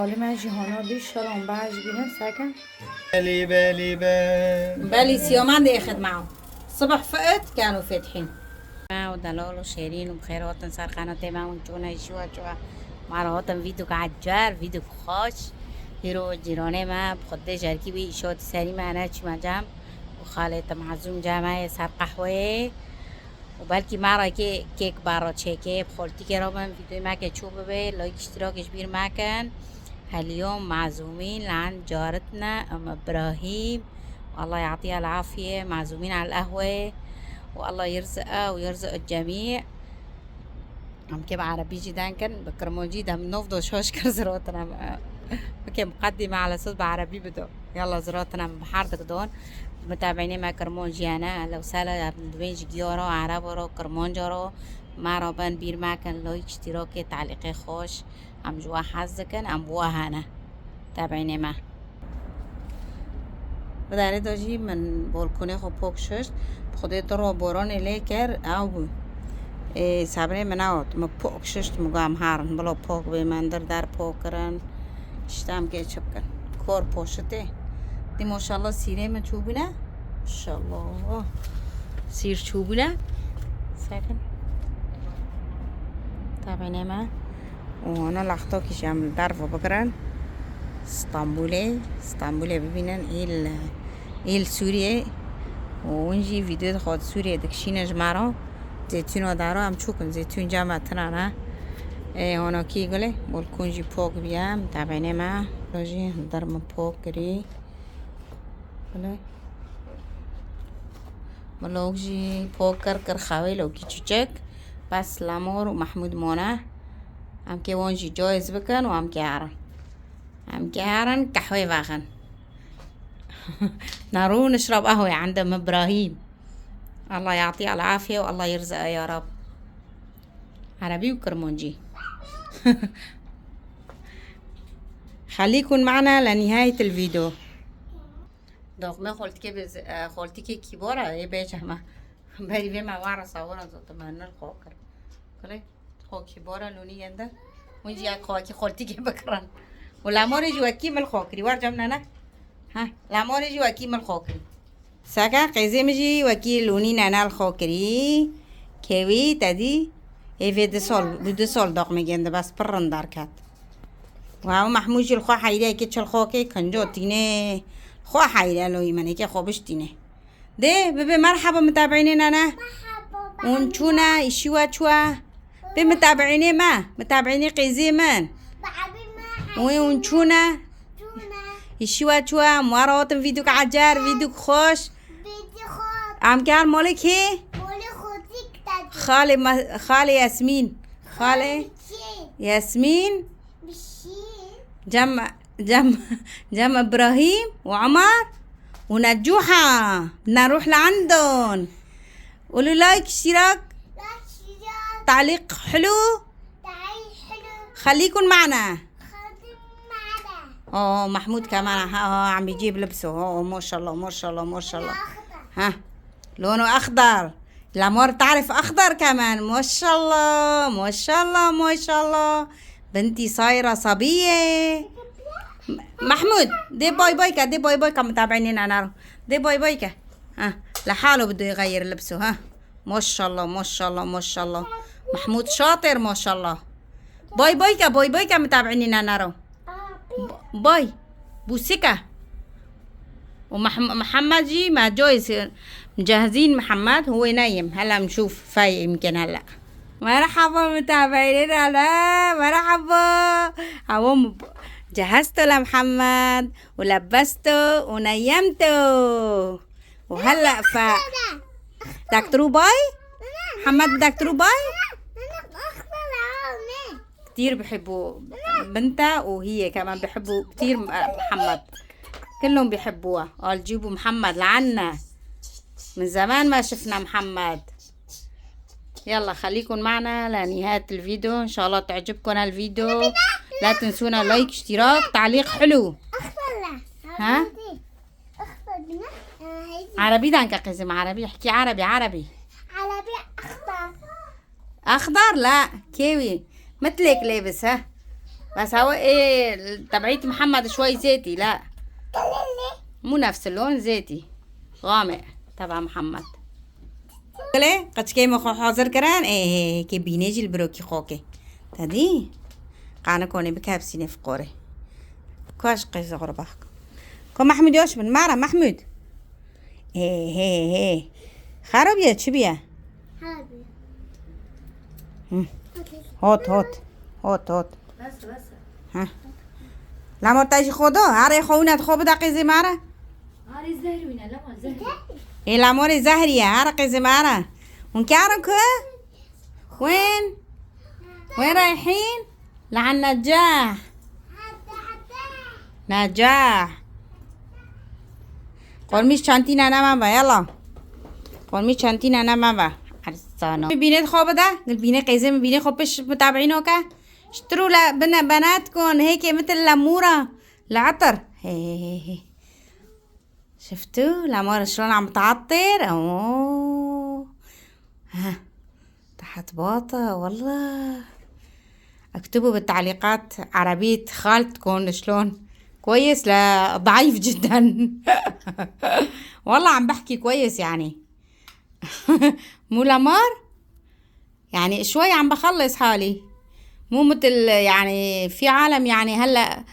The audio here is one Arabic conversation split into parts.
حالی من جهانا بیش شلون باش بینم ساكن بالي بالي بالي بالي سيومان دي اخذ معه صبح فقت كانوا فاتحين ودلال وشيرين وبخيرات صار قناة ما ونجونا شو مرات فيديو عجار فيديو خوش هيرو جيرانه ما بخده جركي بي اشوت سري معنا چي مجام وخالت معزوم جامعه سر قهوه وبلكي مرة كي كيك برا تشيكي بخولتي كي رابن فيديو ما كتشوفه بي لايك اشتراك كبير ماكن. هاليوم معزومين عند جارتنا ام ابراهيم والله يعطيها العافية، معزومين على القهوة والله يرزقها ويرزق الجميع. عم كيف عربي جدا كان بكرموجي ده من نفضل شوشكر زراتنا بكي مقدمة على صوت بعربي بدو يلا زراتنا بحارتك دون متابعيني ما كرمونجي أنا لو سالة بنج جيورو عربو كرمونج رو ما رابن بير ما كان لايك اشتراكي تعليقي خوش عم جوا حزكن عم بواها أنا تابعيني ما بداره داجی من بالکنه خو پاک شد خودت رو باران لیکر او صبره من آوت ما پاک شد مگم هرن بلا پاک به من در پاک کرن اشتم که چپ کن کار پاشته دی ماشاءالله سیره من چوبونه ماشاءالله سیر چوبونه سکن تابعینه ما و انا لحظه کشم در و بکرن اسطنبول ببینن ایل سوریه ونجي فيديو خود سوريا دكشينا جمارو زيتون ودارو هم چوكن زيتون جامع تنانا هنا كي قولي بولكونجي پوك بيام تابعيني ما راجي درم پوك كري قولي ملوكجي پوك كر خاوي لو كي چوچك بس لامور ومحمود مونا هم كي وانجي جايز بكن وهم كي عارن قهوة واغن نارو نشرب قهوة عند ام ابراهيم الله يعطيه العافية والله يرزقه يا رب عربي وكرمونجي خليكن معنا لنهاية الفيديو دوغ ما خولتي كي كبارة اي بيجه ما بري بما وارا صورا زوت من الخوكر كلي خو كبارة لوني عنده ونجي اخوكي خولتي كي بكران والامور يجي وكيم الخوكري وارجمنا انا ها الامور يجي وكيم الخوكري ساكا قيزي مجي وكيل لوني نانا الخوكري كيوي تدي ايفي دي سول دوق ميجند بس برن داركات واو محمود الخو حيري كيتش الخوكي كنجو تيني خو حيري لو يمني كي خوبش تيني دي بيبي مرحبا متابعيني انا ونشونا اشوا شوا بمتابعيني ما متابعيني قيزي من ونشونا اشوا شوا مرات فيديو عجار فيديو خوش عم كان مالك هي خالي ياسمين جم ابراهيم وعمر ونجوحة نروح لعندهم قولوا لايك اشتراك تعليق حلو خليكن معنا محمود كمان عم بيجيب لبسه ما شاء الله ما شاء الله ما شاء الله ها لونه اخضر الامور تعرف اخضر كمان ما شاء الله ما شاء الله ما شاء الله بنتي صايره صبيه محمود دي باي باي متابعينين انا دي باي ها لحاله بده يغير لبسه ها ما شاء الله ما شاء الله ما شاء الله محمود شاطر ما شاء الله باي باي متابعينين انا باي بوسكة ومحمد جي مع جويس مجهزين محمد هو نايم هلا نشوف فايق يمكن هلا مرحبا متابعين هلا مرحبا هو جهزته لمحمد ولبسته ونيمته وهلا بدك تروح باي محمد بدك تروح باي كتير بحبوا بنتها وهي كمان بحبوا كتير محمد كلهم بيحبوها قال جيبوا محمد لعنا من زمان ما شفنا محمد. يلا خليكن معنا لنهاية الفيديو ان شاء الله تعجبكم الفيديو لا تنسونا لايك اشتراك تعليق حلو ها عربي دانك قزم عربي احكي عربي اخضر لا كيوي مثلك لابس ها بس هو ايه تبعيت محمد شوي زيتي، لا مو نفس اللون، زيتي غامق تبع محمد. قلي قد كيما خو حاضر كران ايه كي بينيجي البروكي خوكي تدي قانا كوني بكابسيني في قوري كواش قيس غرباك كو محمود يوش من مارا محمود ايه خرب يا تشبيا هوت بس ها لا مرتاجي خودو عاري خونا تخوب دقي زي مارا هاري الزهري وين لا ما زهري ايه الامور زهرية عرقي زي مارا ونكاركو وين رايحين لعن نجاح قول مش شانتين انا ماما يلا قول مش شانتين انا ماما عرسانو بينات خوبة ده قل بينات قيزة بينات خوبش متابعينه كا اشتروا بناتكم هيك مثل لامورة العطر هي شفتوا لامورة شلون عم تعطر اوه ها تحت باطة والله. اكتبوا بالتعليقات عربية خالتكم شلون كويس لا ضعيف جدا والله عم بحكي كويس يعني مو لامار يعني شوي عم بخلص حالي مو مثل يعني في عالم يعني هلا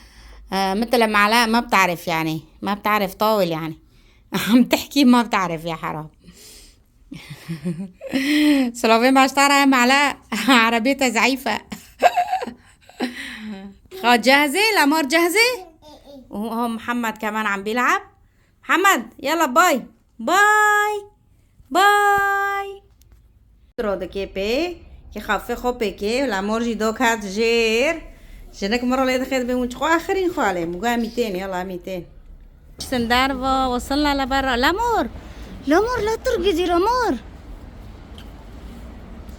مثل لما علاء ما بتعرف يعني ما بتعرف طاول يعني عم تحكي ما بتعرف يا حرام سلوفين باشترى معلقة عربيتها زعيفة خاد جاهزة الأمور جاهزة وهو محمد كمان عم بيلعب. محمد يلا باي ترو دكي بي كي خافي خوبي كي الأمور جي دوك هات جير جنك مرة اللي دخلت بهم خو آخرين خو عليه مقا 200 يلا 200 سندارفا وصلنا لبرا الأمور لا ترقدي الأمور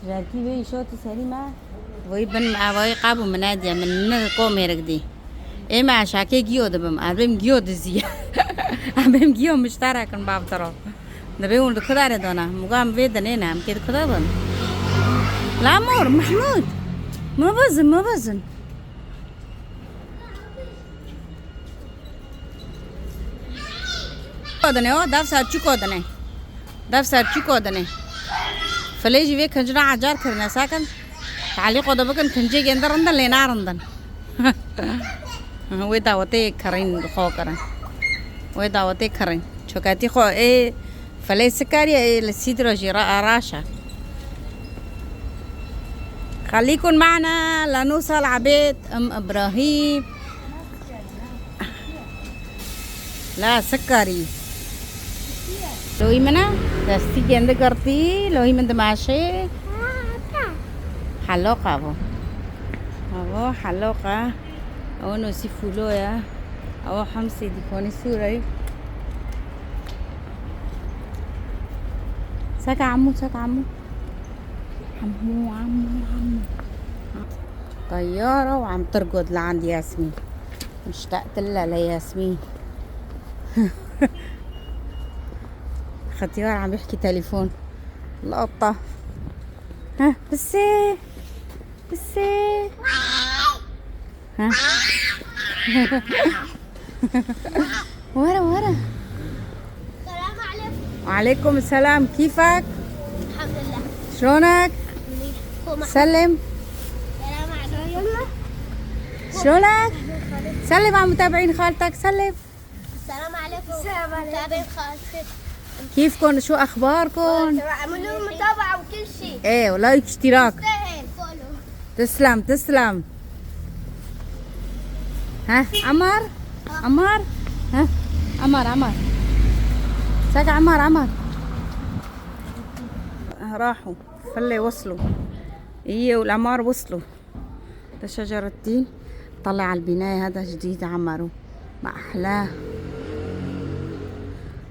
جاكي بي شوتي سليمة وي بن وي قابو منادية من نقوم يرقدي إيه ما شاكي جيود بم أبيم جيود زي أبيم جيو مشترك باب ترى نبيون الكدار دونا مقام بيدنا هم كده كدار الأمور محمود ما بزن كودني أو داف ساتشي كودني فليجي في كنجنا عجار كرنا ساكن تعليق وده بكن كنجي جندر عندن لينار عندن ويداوتي كرين خوكرا ويداوتي كرين شوكاتي خو ايه فلي سكاري ايه لسيدرو جيرا راشا. خليكن معنا لنوصل عبيد ام ابراهيم. لا سكري لوي منا دستي جند करती लोही में दमाशे حلقة أبو حلقة أو نسي فلويا أو حمسي ديكوني سوري ساك عمو طيارة وعم ترقد لعند ياسمين مشتقت لها لياسمين ختيار عم بيحكي تليفون القطة ها بسي ها ورا السلام عليكم. وعليكم السلام كيفك الحمد لله. شلونك سلم السلام عليكم. شلونك سلم على متابعين خالتك سلم السلام عليكم. متابعين خالتك كيفكن شو اخباركن اعملوا متابعة وكل شيء. ايه ولايك اشتراك تستاهل فولو. تسلم ها عمر ها عمر ساق عمر راحوا فلي وصلوا هي والعمار وصلوا. ده شجر التين طلع على البناية هذا جديد عمروا ما أحلاه.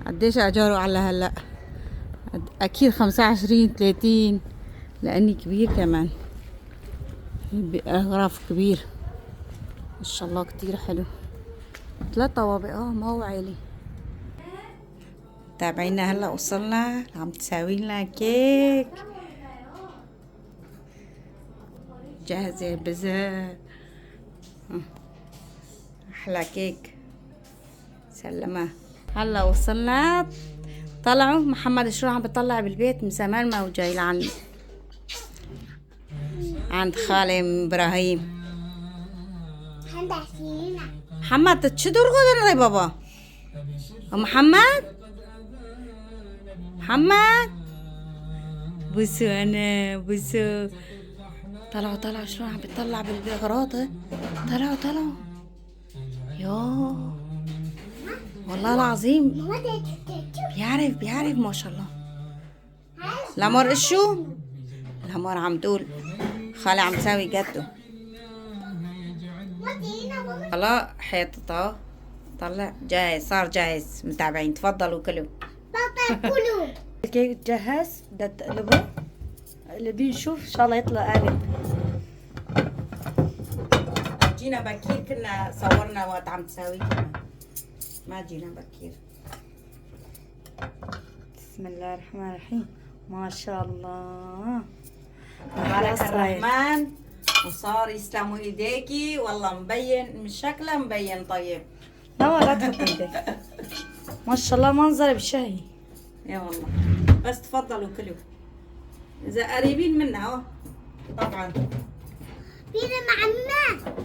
قديش أجاروا على هلأ أكيد 25-30 لأني كبير كمان بأغراف كبير ما شاء الله كتير حلو 3 طوابق ما هو عالي. تابعينا هلا وصلنا عم تساوي لنا كيك جاهزة بزاف أحلى كيك. سلمة. هلا وصلنا. طلعوا محمد شو عم بطلع بالبيت من زمان ما هو جاي لعند خالي إبراهيم. محمد تشدور غدر بابا. محمد بوسو أنا بوسو. طلعوا شو عم بتطلع بالغراضة. طلعوا يو والله العظيم بيعرف ما شاء الله. الأمور إشو الأمور عم تقول خالي عم تساوي جدو. خلاص حيطته طلع جاهز، صار جاهز. متابعين تفضلوا كلوا. الكيك جهز. بدنا تقلبه. اللي نشوف ان شاء الله يطلع قالب. جينا بكير كنا صورنا وقت عم تساوي. ما جينا بكير. بسم الله الرحمن الرحيم. ما شاء الله تبارك الرحمن. وصار يسلموا ايديكي والله مبين من شكله مبين طيب. لا تحط ايدك. ما شاء الله منظر بشهي يا والله. بس تفضلوا كلوا اذا قريبين منا اهو. طبعا فينا معنا.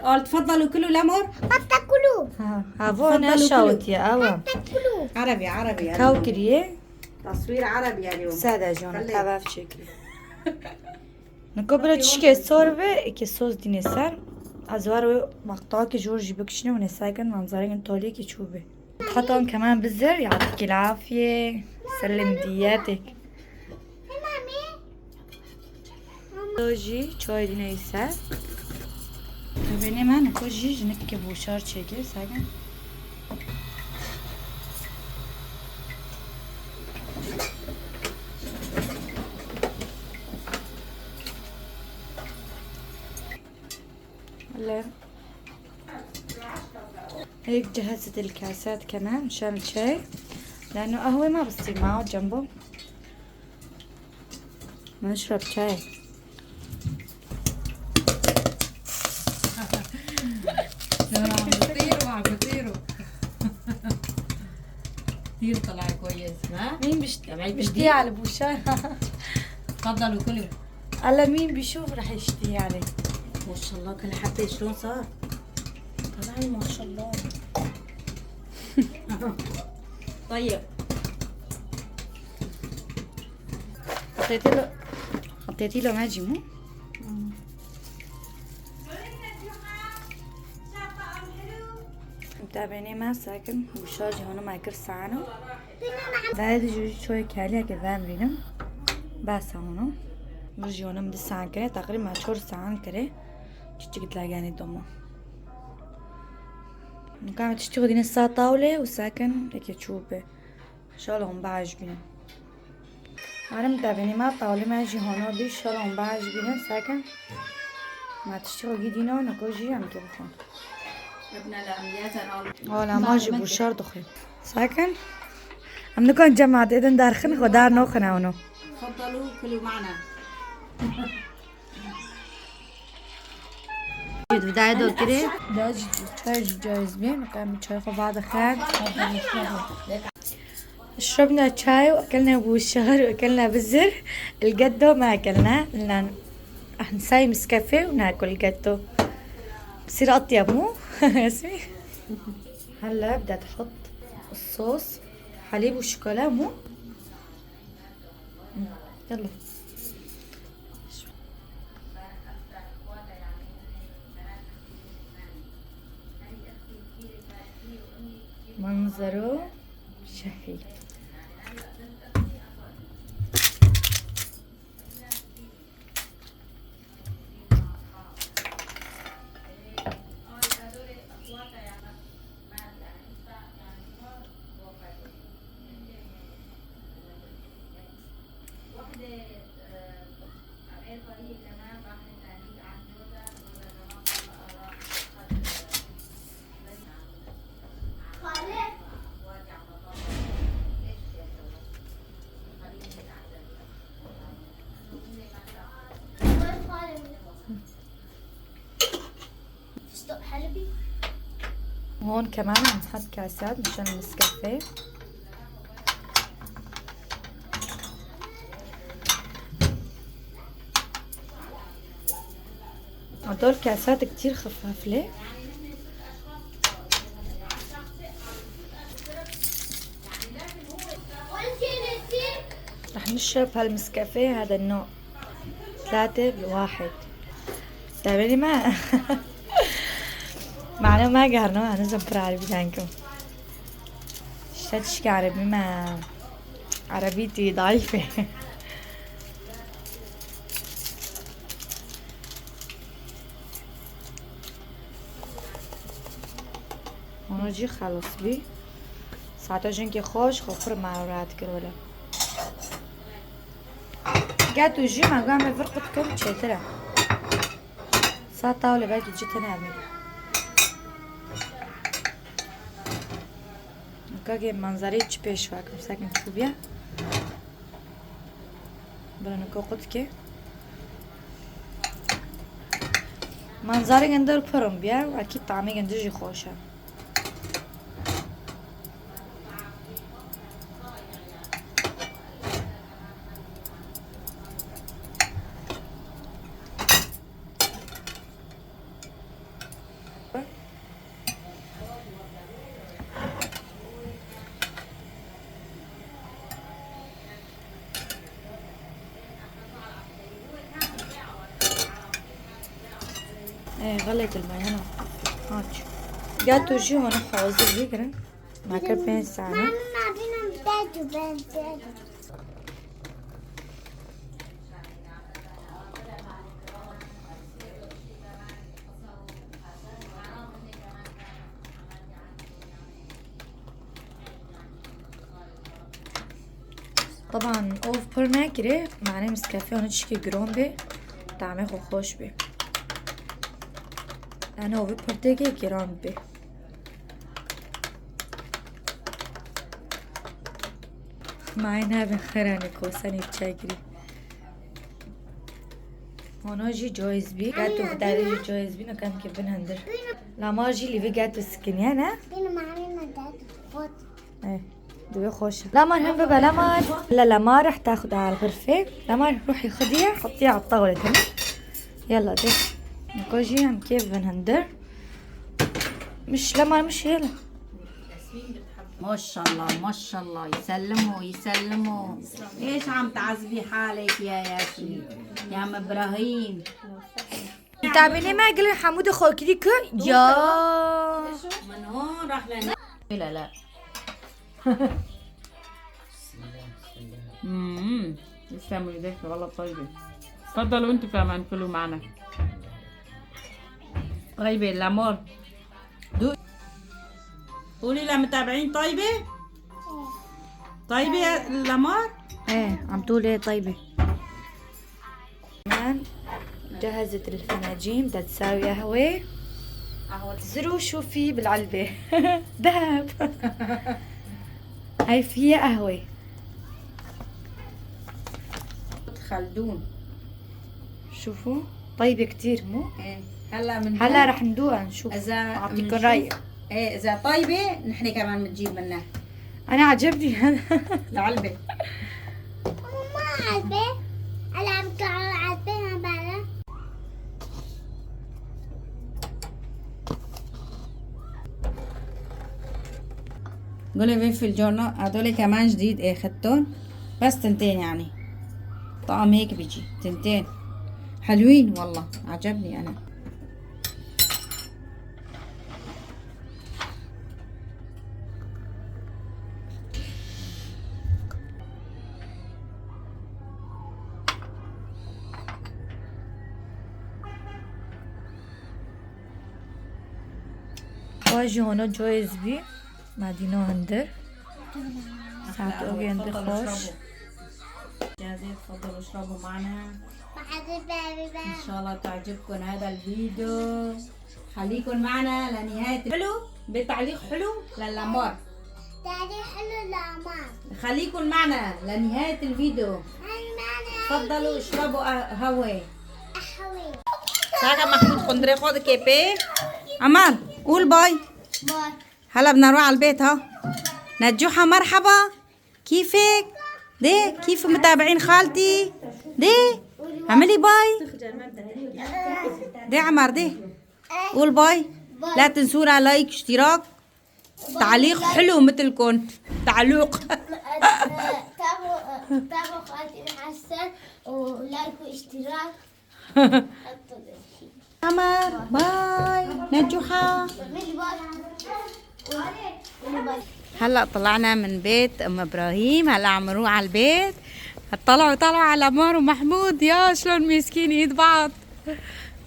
قال تفضلوا كلوا الامر. ما تاكلوا. هافونا شوت يا اوا. تاكلوا. عربي كاوكريه تصوير عربي اليوم. ساده جون تابع في شكلي نكبر تشكي صوربه كي صوص دي نسر ازوار مقطع كي جورج بكشنه ونساكن منظرين طولي كي تشوفه. تحطهم كمان بالزر. يعطيك العافيه. سلم دياتك. توجي چای دینه ایسر ببینی من کجی جنک که بوشار چکه ساگن هلا هيك جهزت الكاسات كمان مشان الشاي لانه قهوة ما بصير معه جنبه. نشرب شاي. كثير طلع كويس. ها مين بيشتهي على بوشار. تفضلوا كلوا. هلا مين بيشوف رح يشتهي عليه. ما شاء الله كل حبة شلون صار. طلع ما شاء الله. طيب حطيتي له ماجي مو؟ متابعيني ما ساكن وشاجي هون ما يكر ساعنا. زايد جوجي شوي كاليا كذا مرينا بس هون بجي هون مد ساعة كره تقريبا 4 ساعة كره تيجي تلاقيني دوما. كانت تشتغل الساعة طاولة وساكن هيك تشوفه ان شاء الله هم بعجبنا. أنا متابعيني ما طاولة ما أجي هون بيش شاء الله هم بعجبنا ساكن ما تشتغل جدينا ونكوجي عم تبخون. لا ما جي بوشار دخل ساكن عم نكون جماعة إذن دار خنخ ودار نوخنا هونو. تفضلوا كلوا معنا. بداية دول كده داج شاي جاهز بيه نقام شاي بعض خان. شربنا شاي واكلنا بوشار واكلنا بزر. الجدو ما اكلناه لان نساي مسكافيه وناكل الجدو بصير اطيب مو اسمي. هلا بدها تحط الصوص حليب وشوكولا مو. يلا منظره شهي. وهون كمان بنحط كاسات مشان النسكافيه. هدول كاسات كتير خفافلة. رح نشرب هالنسكافيه هذا النوع 3 بواحد. تعرفي ما معنا ما قهرنا أنا زنبر عربي دانكم شتشك عربي ما عربيتي ضعيفة. ونجي خلص بي ساعتا جنكي خوش خفر مع رات كرولا قاتو جي ما قام فرقتكم تشترا ساعتا ولا باقي جيت نامي وكاكي منظري تشبيش واكم ساكن كوبيا برانكو قدكي منظري قندر برم بيا واكيد طعمي قندجي خوشة. ايه غليت الماء هنا هاتش جاتو جي هون حوزر بيقرن مع كربين ساعة. ماما بينا بدايته طبعا اوف برنا كده معناه نسكافيه ونشكي جرون بي طعمه خوش بي أنا هو ببرتقي كيران بي معينا بخيراني كوساني بشاكري هون جي جويز بي قاتو بداري جويز بي نكام كيف بنهندر لا ما جي اللي في قاتو سكنيانا بينا معنا بدايته فوت ايه دوي خوشة. لمر هم ببا لمر لا لمر رح تاخد على الغرفة. لمر روحي خديها حطيها على الطاولة تمام. يلا دي نكوجي هم كيف بنهندر مش لمر مش يلا ما شاء الله ما شاء الله يسلموا يسلموا. ايش عم تعذبي حالك يا ياسين يا ام ابراهيم؟ تعبيني ما قال حمود اخوك ديك يا من هون راح لنا لا لا تسلموا ايديك والله طيبة. تفضلوا انتوا كمان كلوا معنا. طيبة الأمور قولي للمتابعين طيبة طيبة يا الأمور. ايه عم تقول ايه طيبة. كمان جهزت الفناجين بدها تساوي قهوة. زروا شو في بالعلبة ذهب. هاي فيها قهوة خلدون شوفوا طيبة كتير مو؟ ايه هلا هلا رح ندوقها نشوف إذا اعطيكم رأيي. ايه إذا طيبة نحن كمان بنجيب منها انا عجبني هذا العلبة. ما عارفة أنا عم عارفينها بقى. قولي فلفل جورنو هدول كمان جديد ايه خدتهم بس تنتين يعني طعم هيك بيجي تنتين حلوين والله عجبني انا. واجي هون جويز بي مع دينو هندر ساعات اوغي هندر خوش. جاهزين تفضلوا اشربوا معنا بعد ان شاء الله تعجبكم هذا الفيديو. خليكم معنا لنهاية حلو بتعليق حلو للأمور. تعليق حلو لأمار. خليكم معنا لنهاية الفيديو. هاي معنا تفضلوا اشربوا هواي. أحوي. Saca Mahmoud Kondre خد كيبي. أمان قول باي. باي. هلا بدنا نروح على البيت. ها نجوحة مرحبا، كيفك؟ دي كيف متابعين خالتي؟ دي اعملي باي. دي عمر دي قول باي. لا تنسونا لايك اشتراك تعليق حلو مثلكم تعليق. تابعوا خالتي الحسن ولايك واشتراك. عمر باي. نجوحة هلا طلعنا من بيت ام ابراهيم، هلا عم نروح على البيت. طلعوا على مار ومحمود، يا شلون مسكين ايد بعض.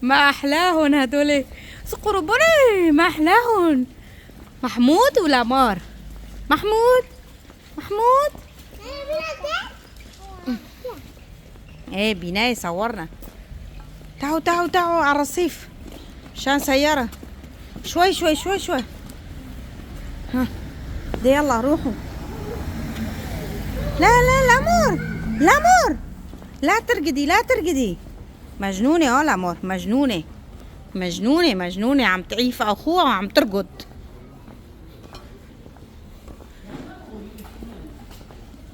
ما احلاهن هدول سقربوني، ما احلاهن. محمود ولا مار؟ محمود ايه بناية صورنا. تعوا على الرصيف عشان سيارة. شوي ها دي يلا روحوا. لا مور لا ترقدي مجنونة. لا مور مجنونة عم تعيف اخوها وعم ترقد.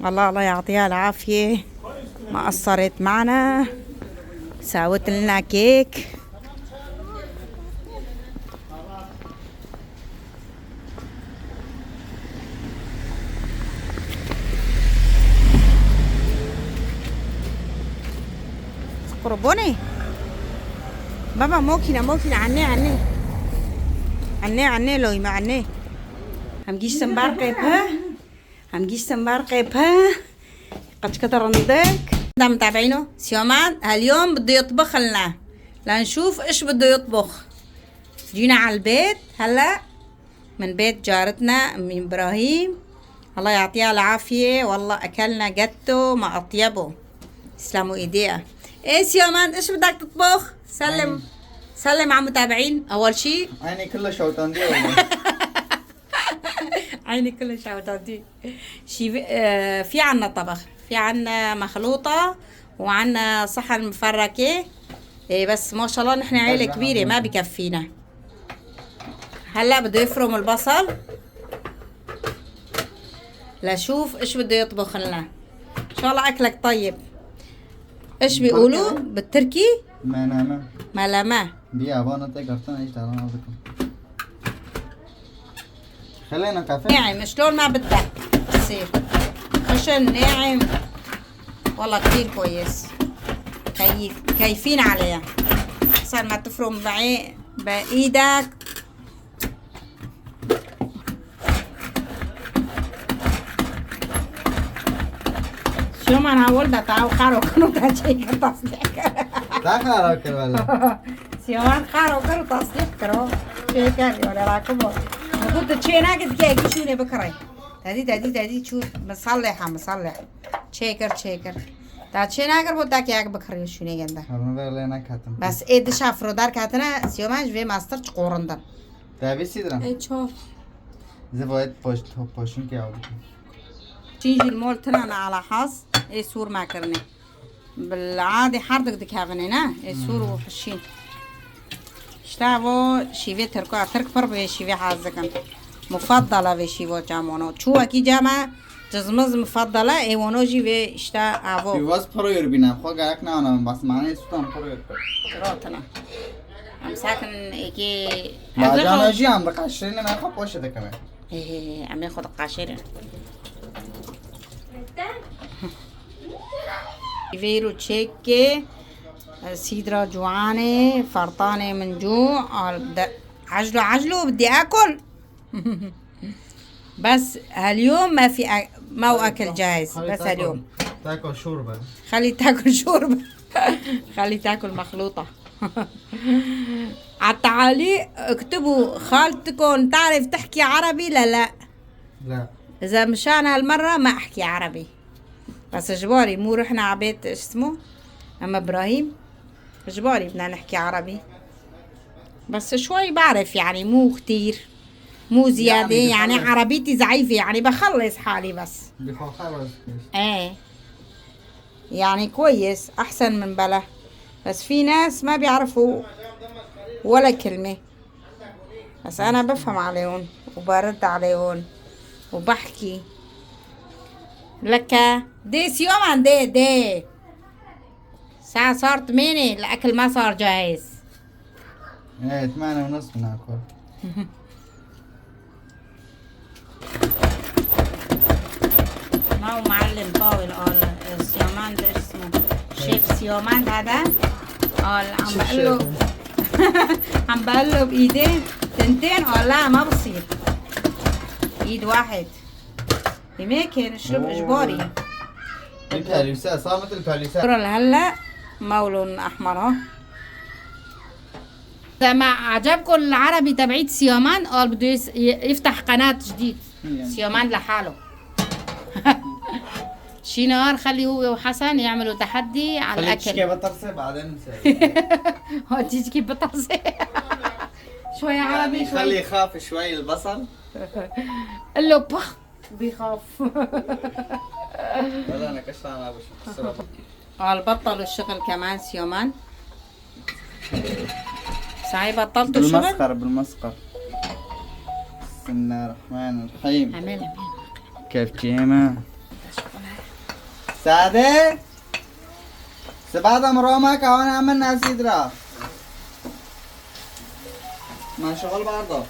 الله يعطيها العافية، ما قصرت معنا، ساوت لنا كيك. قربوني بابا موكينا عني لوي ما عني. هم جيش سنبار قيبها قد كتر ندك. دا متابعينه سيومان اليوم بده يطبخ لنا، لنشوف ايش بده يطبخ. جينا على البيت هلا من بيت جارتنا ام ابراهيم، الله يعطيها العافية. والله اكلنا جاتو ما اطيبه، تسلموا ايديها. ايه سيومان ايش بدك تطبخ؟ سلم على المتابعين اول شيء. عيني كلها شوطان دي. عيني كلها شوطان دي. في عنا طبخ، في عنا مخلوطة وعنا صحن مفركة. إيه بس ما شاء الله نحن عيلة كبيرة ما بكفينا. هلا بده يفرم البصل لشوف ايش بده يطبخ لنا. ان شاء الله اكلك طيب. ايش بيقولوا بالتركي؟ ملامة بيابانا تقرتنا ايش تعالوا نعطيكم. خلينا كافيه ناعم شلون ما بدك تصير خشن ناعم. والله كثير كويس، كيفين عليها. صار ما تفرم بايدك. شو ما انا ولدها تعو خارو كانوا تاجي تصليح. لا خارو كر ولا. سيوان خارو كانوا تصليح كرو. شيء كان ولا راكم. قلت شيء ناقد كي شو نبي بكري. تادي شو مصلح شيكر تا شيء ناقد بودك ياك بكري شو نيجنده. خلنا لنا كاتم. بس إيه شافرو دار كاتنا سيومان جوي ماستر قورندن. تابي سيدرا. إيه شوف. زبايد بوشن كي أول. تيجي المول تنا على حظ إيه سور ما كرني. بالعادي حردك دكافنينا إيه سور وحشين. اشتاعو شيفي ترك بربي شيفي حازكن مفضلة في شيفو جامونو شو أكي جامع جزمز مفضلة إيه ونو جيفي اشتاعو في واس برو يربينا خو قاعدنا أنا بس معناه سوتان برو يربي روتنا عم ساكن إيكي ما جانا جي عم بقاشرين ما يخاف وش ده كمان إيه عم ياخد قاشرين فيرو تشيكي سيدرا جوعانة فرطانة من جوع. عجلوا بدي أكل. بس هاليوم ما في ما أكل جاهز. بس هاليوم تاكل شوربة. خلي تاكل شوربة. خلي تاكل مخلوطة. عالتعاليق اكتبوا خالتكم تعرف تحكي عربي لا. إذا مشان هالمرة ما أحكي عربي بس إجباري مو رحنا عبيت إيش اسمه أم إبراهيم إجباري بدنا نحكي عربي بس شوي بعرف يعني مو كتير مو زيادة يعني عربيتي ضعيفة يعني بخلص حالي بس ايه يعني كويس أحسن من بلا. بس في ناس ما بيعرفوا ولا كلمة بس أنا بفهم عليهم وبرد عليهم وبحكي لك دي سيومان دي الساعة صارت 8 الأكل ما صار جاهز. ايه 8:30 بناكل. ما هو معلم طاول قال سيومان ده اسمه شيف سيومان هذا قال عم بقله عم بقله بإيدين تنتين قال لا ما بصير إيد واحد يمكن الشرب إجباري. الباليسات صار مثل الباليسات. ترى هلا مولون أحمر اهو. إذا ما عجبكم العربي تبعيت سيومان قال بده يفتح قناة جديد سيومان لحاله. شي نهار خلي هو وحسن يعملوا تحدي على خليك تشكي الأكل. بطرسة بعدين نسوي. هو تيجي كيف بطرسي شوية عربي يعني شوي خلي يخاف شوي البصل. قال له بخ بيخاف. ولا انا كشفان ابو شو. قال بطلوا الشغل كمان سيومان. صحيح بطلتوا الشغل؟ بالمسخر بالمسخر. بسم الله الرحمن الرحيم. اعمل كيف جيما سعدة سبعة مرومك وانا عملنا سيدرا ما شغل برضه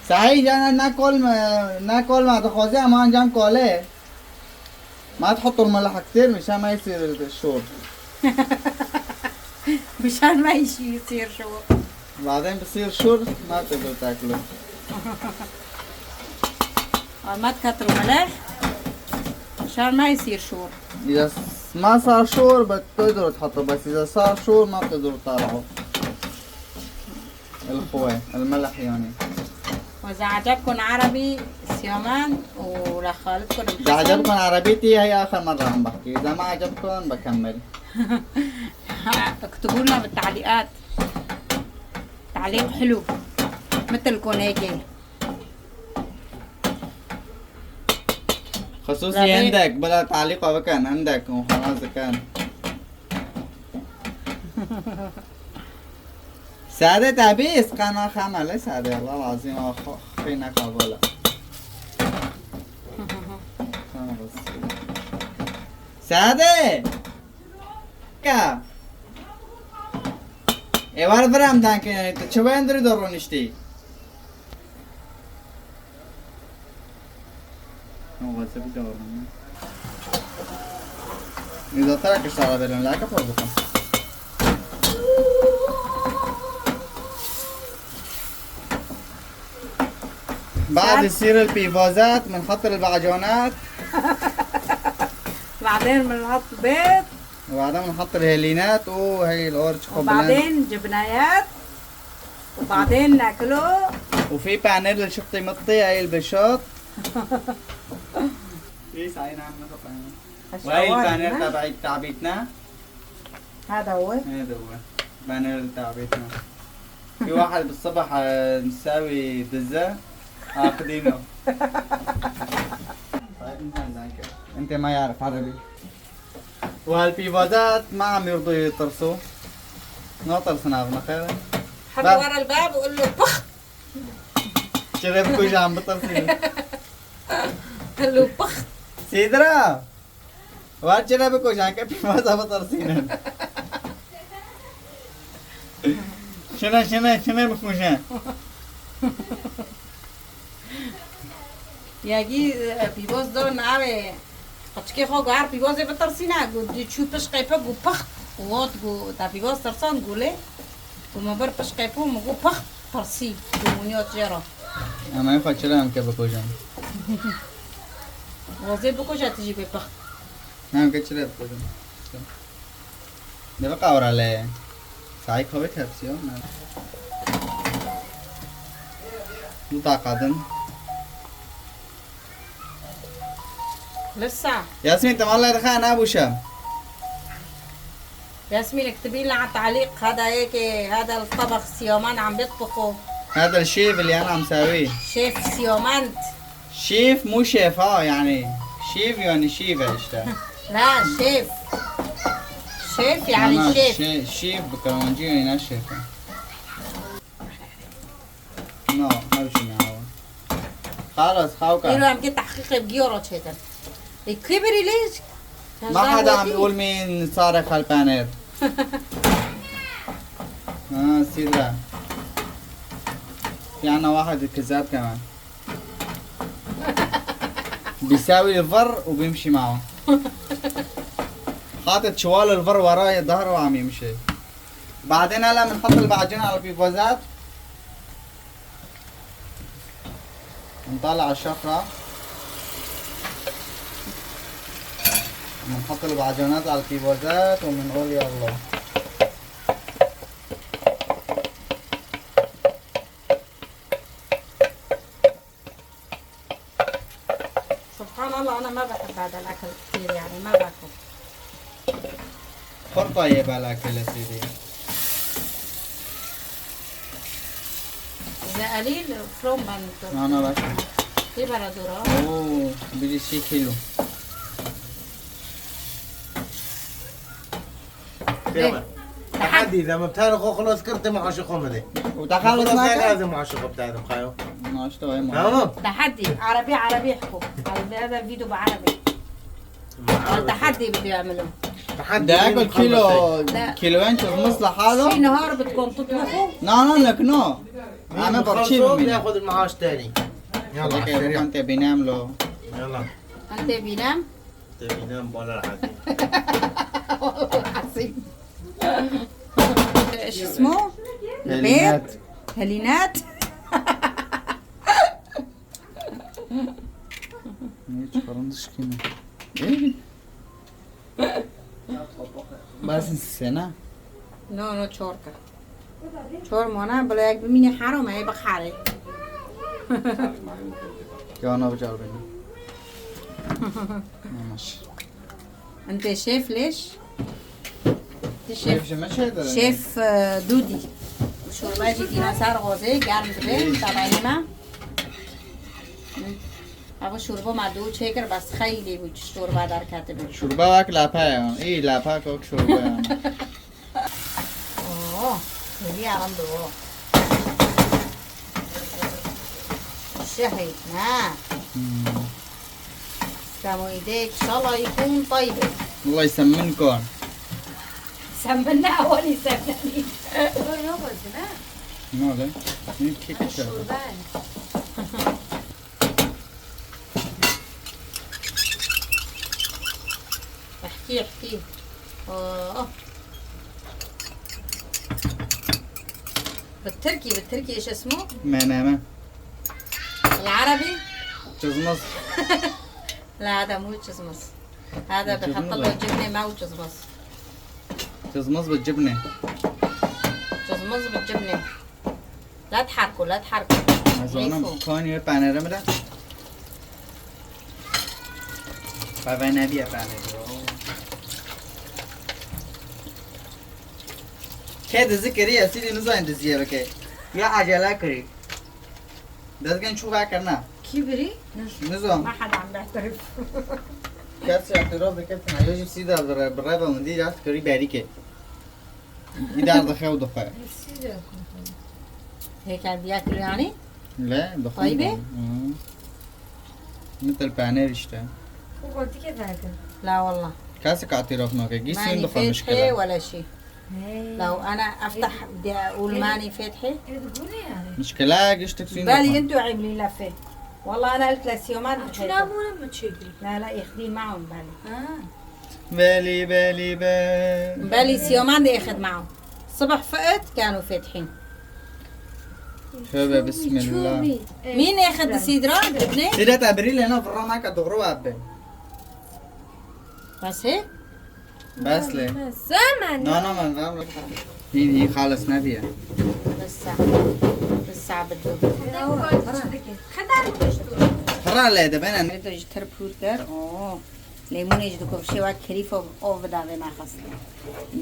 صحيح جانا ناكل ما تخوزي امان جان كوله ما تحطوا الملح كتير مشان ما يصير الشور. مشان ما يصير شو بعدين بصير شور ما تقدروا تاكلوا. ما تكتروا ملح عشان ما يصير شور. إذا ما صار شور بتقدروا تحطوا بس إذا صار شور ما بتقدروا تطلعوا الخوة الملح يعني. وإذا عجبكم عربي سيومان ولخالتكم إذا عجبكم عربيتي هي آخر مرة عم بحكي، إذا ما عجبكم بكمل. اكتبوا لنا بالتعليقات تعليق حلو مثلكم هيك. خصوصي ربيع. عندك بلا تعليق وبكن عندك وخلاص كان. سعادة تعبيس قناة خاملة سعادة الله العظيم أخينا قابلة. سعادة كا ايوار برام دانك تشوي اندري دورو نشتي. إذا ترك الشعر بينهم لا كفر بكم. بعد يصير البيفازات بنحط البعجونات بعدين بنحط بيض وبعدين بنحط الهيلينات وهي الأورج خبلان وبعدين جبنايات وبعدين ناكله. وفي بانير لشقتي مطي هاي البشوط. ايه سعينا عم نطق وهي البانير تبعي تعبيتنا. هذا هو هذا هو بانير تعبيتنا. في واحد بالصبح مساوي دزة اخذينه. انت ما يعرف عربي. وهالبيفازات ما عم يرضوا يطرسوا. ناطر سنابنا خير. حط ورا الباب وقول له بخ. شربكوا جا عم بطرسين. قال له بخ. سيدرا واد شربكوا جا كيف ما بطرسين. شنو بكوشان. ياجي بيبوز دور نعمه قطكي خو غار بيبوز بترسينا دي تشوبش قيبه جو بخ ووت جو تا بيبوز ترسان غولي وما بر بش قيبو مغو بخ ترسي مونيوت جيرو اما ينفع شلون كيف بكوشان. وزي بكوشا تجي بخ نعم كتشرب بكوشان. ده بقى ورا له سايك هو تفسير نعم. متعقدن. لسه ياسمين انت والله دخان ابو شام. ياسمين اكتبي لنا على التعليق هذا هيك هذا الطبخ سيومان عم بيطبخوا. هذا الشيف اللي انا عم ساويه. شيف سيومان. شيف مو شيف يعني شيف يعني شيف اشتا. لا شيف شيف يعني شيف. شيف بكرامجي يعني شيف. خلاص اینو خاوكا هم که تحقیق بگیارا چیتن کی بری لیش؟ ما حدا عم يقول مين صارخ هالبانير سيدرا في عنا واحد كذاب كمان بيساوي الفر وبيمشي معه حاطط شوال الفر وراه ظهره وعم يمشي بعدين هلا بنحط البعجين على البيفوزات نطلع الشفرة بنحط البعجينات على البيفوزات وبنقول يلا سبحان الله انا ما بحب هذا الاكل كثير يعني ما باكل خر طيب الاكل يا سيدي اذا قليل فروم بان انا باكل في بردورة اوه بيجي شي كيلو تحدي اذا ما بتعرفوا خلاص كرت معاش خمدي وتخلص خلاص معك لازم معاش بتعرف خايو ناشطة وين تمام تحدي عربي عربي يحكوا هذا الفيديو بعربي تحدي بده يعملوا تحدي بدي اكل كيلو لا. كيلوين تغمص في لحاله نهار بدكم تطبخوا لا لك نو عم برشيل بخلصوا مني ياخذ المعاش تاني يلا على هيك السريع انت بينام له يلا انت بينام تبي ينام ولا العادي والله العظيم ايش اسمه؟ هلينات. البيض هلينات هيك فرنش كيما ايه بس السنة نو نو چورکا چور مانا بلا یک بمینی حرامه بخاره كوانا بجار بيني ماشي انت شيف ليش؟ انت شايف شيف شو ماشي هذا شيف دودي شوربه دیناسار غازه گرم دبه طبعا ما اگه شوربه مدو چکر بس خیلی بود شوربه در کتبه شوربه واك لاپا اي لاپا كوك شوربه اوه خیلی آرام دو شهي ها سمو ايديك ان شاء الله يكون طيبه الله يسمنكم سمنا اول يسمني ماذا؟ مين كيك شوربه احكي اوه بالتركي ايش اسمه؟ منامه العربي؟ تزمص لا هذا مو جزمص هذا بحط له جبنه ما هو جزمص تزمص بالجبنه جزمص بالجبنه لا تحركوا لا تحركوا زمان كوني بانيرا مدا فانا بيا بانيرا كده ذكري يا سيدي نزاين دزيه بك يا عجله كري دزكن شو करना كبري؟ نظام ما حدا عم بيعترف كاس اعتراف بكابتن عيوش سيدا بالرابع من دي جات كري باريكه يدار دخل ودخل هيك عم بياكلوا يعني؟ لا دخل طيبة؟ مثل بانير اشتا وقلت كيف هذا؟ لا والله كاسك اعتراف نوكا جيسين ماني دخل فاتحة مشكلة ولا شيء لو انا افتح بدي اقول ماني فاتحة تقولي يعني مشكلة جيشتك سين بالي دخل انتوا عاملين لفة والله انا قلت لسيومات شو ناموا لما تشيلي؟ لا لا ياخذين معهم بالي بالي بالي بالي بالي سيومان دي اخذ معهم الصبح فقت كانوا فاتحين شوفي بسم الله مين اخذ السيدرات ابني سيدة تبريل هنا في الرمى كدغروا أبي بس هيك بس ليه زمان لا من رام هي خالص نبيه لسه بده فرا لا ده بنا بده يجتر بودر اوه لیمون اجدو کفشه و کریف و آب داده نخسته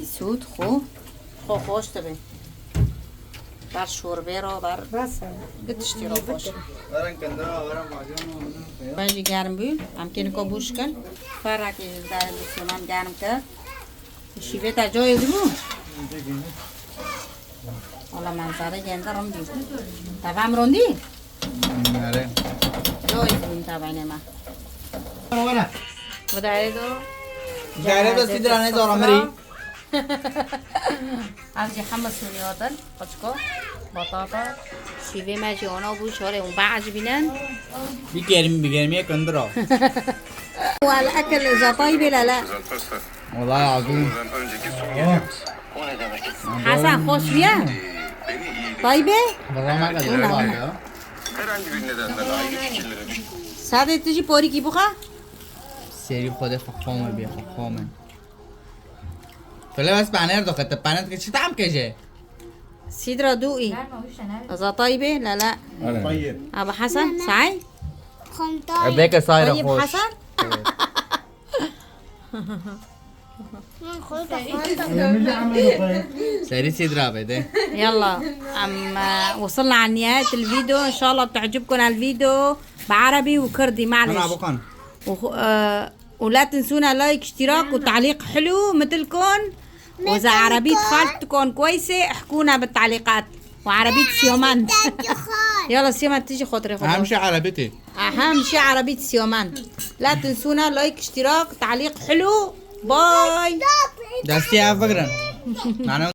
یسود خو خوش تبه بر شوربه را بر بس گتشتی را خوش ورن كندرا ورن باجون باجی گرم بیل همکنه که بوش کن فرق در بسیمان گرم کرد شیوه تا جای دیمو حالا منظره گنده رم دیم تفهم روندی؟ آره نويز متابعين معه وانا وده عليه جايره بس تدرانه زور عمري عاوز يحمص سونيوتن قشكو بطاطا شيفي ماشي هنا ابو شوري ومبعج بينان بيجرمي كندرا والاكل اذا طيبه لا والله العظيم حسن خوش فيها طيبه والله ما قدر Herhangi bir nedenden ayrı fikirlere düştüm. ساده تجي بوري كي بخا سری خود فخامه بیا فخامه فلا بس بانر دو خط بانر که چی طعم کشه سيدرا دوقي اذا طيبه لا طيب ابو حسن سعي خمطة بيك صايره طيب خوش حسن سری سیدرا بده يلا وصلنا على نهاية الفيديو ان شاء الله بتعجبكم الفيديو بعربي وكردي انا معلش ابوكان ولا تنسونا لايك اشتراك وتعليق حلو مثلكم واذا عربية خالتكم كويسة احكونا بالتعليقات وعربية سيومان يلا سيومان تيجي خاطري اهم شيء عربيتي اهم شيء عربية سيومان لا تنسونا لايك اشتراك تعليق حلو باي دستي على فكره